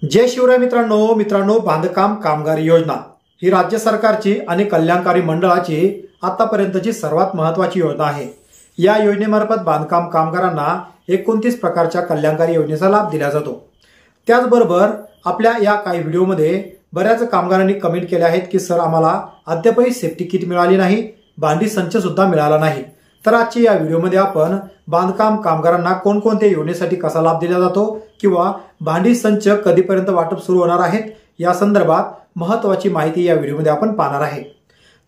जय शिवराय मित्रांनो बांधकाम कामगार योजना ही राज्य सरकारची आणि कल्याणकारी मंडळाची आतापर्यंतची सर्वात महत्त्वाची योजना आहे। या योजनेमार्फत बांधकाम कामगारांना 29 प्रकारच्या कल्याणकारी योजनेचा लाभ दिला जातो। त्याचबरोबर आपल्या या काही व्हिडिओमध्ये बऱ्याच कामगारांनी कमेंट केले आहेत की सर आम्हाला अद्यापही सेफ्टी किट मिळाली नाही, भांडी संच सुद्धा मिळाला नाही। तर आजच्या या व्हिडिओमध्ये आपण बांधकाम कामगारांना कोणकोणत्या योजनेसाठी कसा लाभ दिला जातो किंवा भांडी संच कधीपर्यंत वाटप सुरू होणार आहेत या संदर्भात महत्त्वाची माहिती या व्हिडिओमध्ये आपण पाहणार आहे।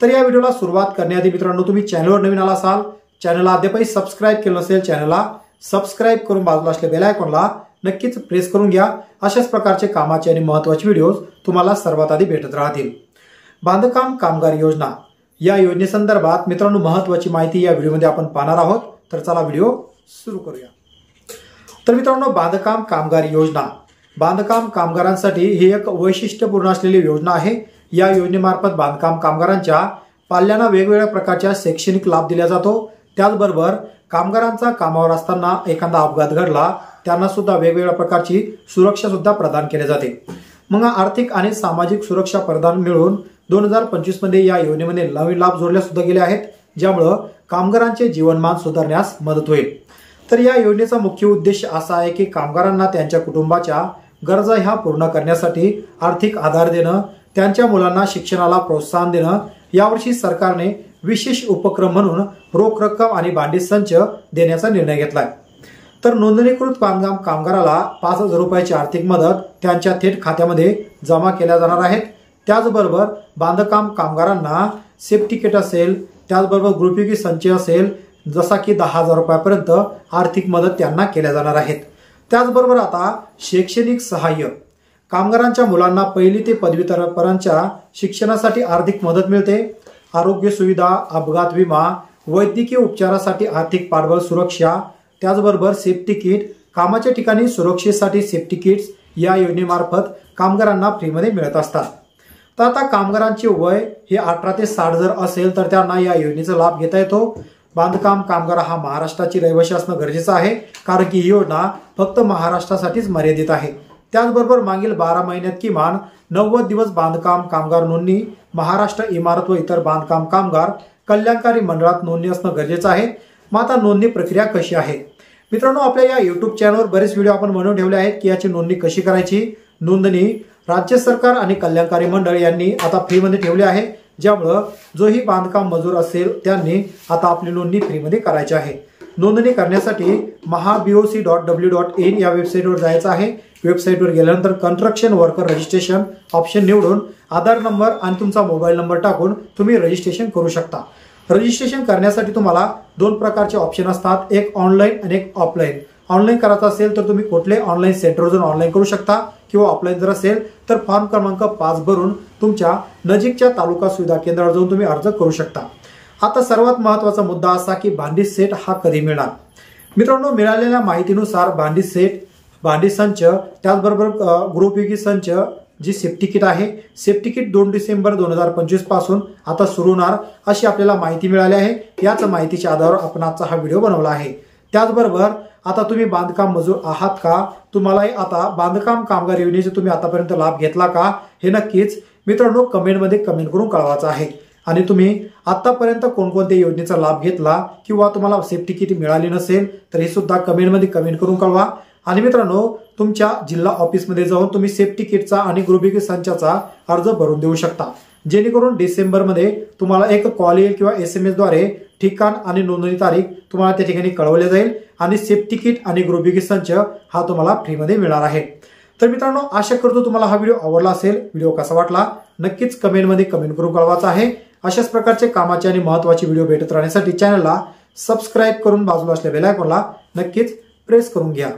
तर या व्हिडिओला सुरुवात करण्याआधी मित्रांनो, तुम्ही चॅनलवर नवीन आला असाल, चॅनलला अद्यापही सबस्क्राइब केलं नसेल, चॅनलला सबस्क्राइब करून बाजूला असलेल्या बेल आयकॉनला नक्कीच प्रेस करून घ्या। अशाच प्रकारचे कामाचे आणि महत्त्वाचे व्हिडिओज तुम्हाला सर्वात आधी भेटत राहतील। बांधकाम कामगार योजना या योजनेसंदर्भात मित्रांनो महत्त्वाची माहिती या व्हिडिओमध्ये आपण पाहणार आहोत। तर चला व्हिडिओ सुरू करूया। तर मित्रांनो, बांधकाम कामगार योजना बांधकाम कामगारांसाठी ही एक वैशिष्ट्यपूर्ण असलेली योजना आहे। या योजनेमार्फत बांधकाम कामगारांच्या पाल्यांना वेगवेगळ्या प्रकारच्या शैक्षणिक लाभ दिला जातो। त्याचबरोबर कामगारांचा कामावर असताना एखादा अपघात घडला त्यांना सुद्धा वेगवेगळ्या प्रकारची सुरक्षा सुद्धा प्रदान केली जाते। मग आर्थिक आणि सामाजिक सुरक्षा प्रदान मिळून 2025 मध्ये या योजनेमध्ये नवीन लाभ जोडले सुद्धा गेले आहेत, ज्यामुळे कामगारांचे जीवनमान सुधारण्यास मदत होईल। तर या योजनेचा मुख्य उद्देश असा आहे की कामगारांना त्यांच्या कुटुंबाच्या गरजा ह्या पूर्ण करण्यासाठी आर्थिक आधार देणं, त्यांच्या मुलांना शिक्षणाला प्रोत्साहन देणं। यावर्षी सरकारने विशेष उपक्रम म्हणून रोख रक्कम आणि भांडी संच देण्याचा निर्णय घेतलाय। तर नोंदणीकृत बांधकाम कामगाराला 5,000 रुपयाची आर्थिक मदत त्यांच्या थेट खात्यामध्ये जमा केल्या जाणार आहेत। त्याचबरोबर बांधकाम कामगारांना सेफ्टी किट असेल, त्याचबरोबर गृहोपयोगी संच असेल, जसा की 10,000 रुपयापर्यंत आर्थिक मदत त्यांना केल्या जाणार आहेत। त्याचबरोबर आता शैक्षणिक सहाय्य कामगारांच्या मुलांना 1ली ते 5वी पर्यंतच्या शिक्षणासाठी आर्थिक मदत मिळते। आरोग्य सुविधा, अपघात विमा, वैद्यकीय उपचारासाठी आर्थिक पाठबळ सुरक्षा, त्याचबरोबर सेफ्टी किट, कामाच्या ठिकाणी सुरक्षेसाठी सेफ्टी किट्स या योजनेमार्फत कामगारांना फ्रीमध्ये मिळत असतात। तर आता कामगारांचे वय हे 18 ते 60 जर असेल तर त्यांना या योजनेचा लाभ घेता येतो। बांधकाम कामगार हा महाराष्ट्राची रहिवासी असणं गरजेचं आहे, कारण की ही योजना फक्त महाराष्ट्रासाठीच मर्यादित आहे। त्याचबरोबर मागील 12 महिन्यात किमान 90 दिवस बांधकाम कामगार नोंदणी, महाराष्ट्र इमारत व इतर बांधकाम कामगार कल्याणकारी मंडळात नोंदणी असणं गरजेचं आहे। मग आता नोंदणी प्रक्रिया कशी आहे मित्रांनो, आपल्या या युट्यूब चॅनलवर बरेच व्हिडिओ आपण बनवून ठेवले आहेत की याची नोंदणी कशी करायची। नोंदणी राज्य सरकार आणि कल्याणकारी मंडळ यांनी आता फ्रीमध्ये ठेवली आहे, ज्यामुळे जोही बांधकाम मजूर असेल त्यांनी आता आपली नोंदणी फ्रीमध्ये करायची आहे। नोंदणी करण्यासाठी mahaboc.w.in या वेबसाईटवर जायचं आहे। वेबसाईटवर गेल्यानंतर कन्स्ट्रक्शन वर्कर रजिस्ट्रेशन ऑप्शन निवडून आधार नंबर आणि तुमचा मोबाईल नंबर टाकून तुम्ही रजिस्ट्रेशन करू शकता। रजिस्ट्रेशन करण्यासाठी तुम्हाला 2 प्रकारचे ऑप्शन असतात, एक ऑनलाईन आणि एक ऑफलाईन। ऑनलाईन करायचं असेल तर तुम्ही कुठले ऑनलाईन सेंटरवर जाऊन ऑनलाईन करू शकता, किंवा ऑफलाईन जर असेल तर फॉर्म क्रमांक 5 भरून तुमच्या नजीकच्या तालुका सुविधा केंद्रावर जाऊन तुम्ही अर्ज करू शकता। आता सर्वात महत्त्वाचा मुद्दा असा की भांडी सेट हा कधी मिळणार मित्रांनो, मिळालेल्या माहितीनुसार भांडी सेट, भांडी संच, त्याचबरोबर गृहोपयोगी संच जी सेफ्टी किट आहे, सेफ्टी किट 2 डिसेंबर 2025 पासून आता सुरू होणार अशी आपल्याला माहिती मिळाली आहे। याच माहितीच्या आधारावर आपण आजचा हा व्हिडिओ बनवला आहे। त्याचबरोबर आता तुम्ही बांधकाम मजूर आहात का, तुम्हालाही आता बांधकाम कामगार योजनेचा तुम्ही आतापर्यंत लाभ घेतला का, हे नक्कीच मित्रांनो कमेंटमध्ये कमेंट करून कळवायचं आहे। आणि तुम्ही आतापर्यंत कोणकोणत्या योजनेचा लाभ घेतला किंवा तुम्हाला सेफ्टी किट मिळाली नसेल तर हे सुद्धा कमेंटमध्ये कमेंट करून कळवा। आणि मित्रांनो, तुमच्या जिल्हा ऑफिसमध्ये जाऊन तुम्ही सेफ्टी किटचा आणि गृहोपयोगी संचाचा अर्ज भरून देऊ शकता, जेणेकरून डिसेंबरमध्ये तुम्हाला एक कॉल येईल किंवा SMS द्वारे ठिकाण आणि नोंदणी तारीख तुम्हाला त्या ठिकाणी कळवले जाईल आणि सेफ्टी किट आणि गृहोपयोगी संच हा तुम्हाला फ्रीमध्ये मिळणार आहे। तर मित्रांनो, आशा करतो तुम्हाला हा व्हिडिओ आवडला असेल। व्हिडिओ कसा वाटला नक्कीच कमेंटमध्ये कमेंट करून कळवायचं आहे। अशाच प्रकारचे कामाचे आणि महत्त्वाचे व्हिडिओ भेटत राहण्यासाठी चॅनलला सबस्क्राइब करून बाजूला असलेल्या बेल आयकॉनला नक्कीच प्रेस करून घ्या।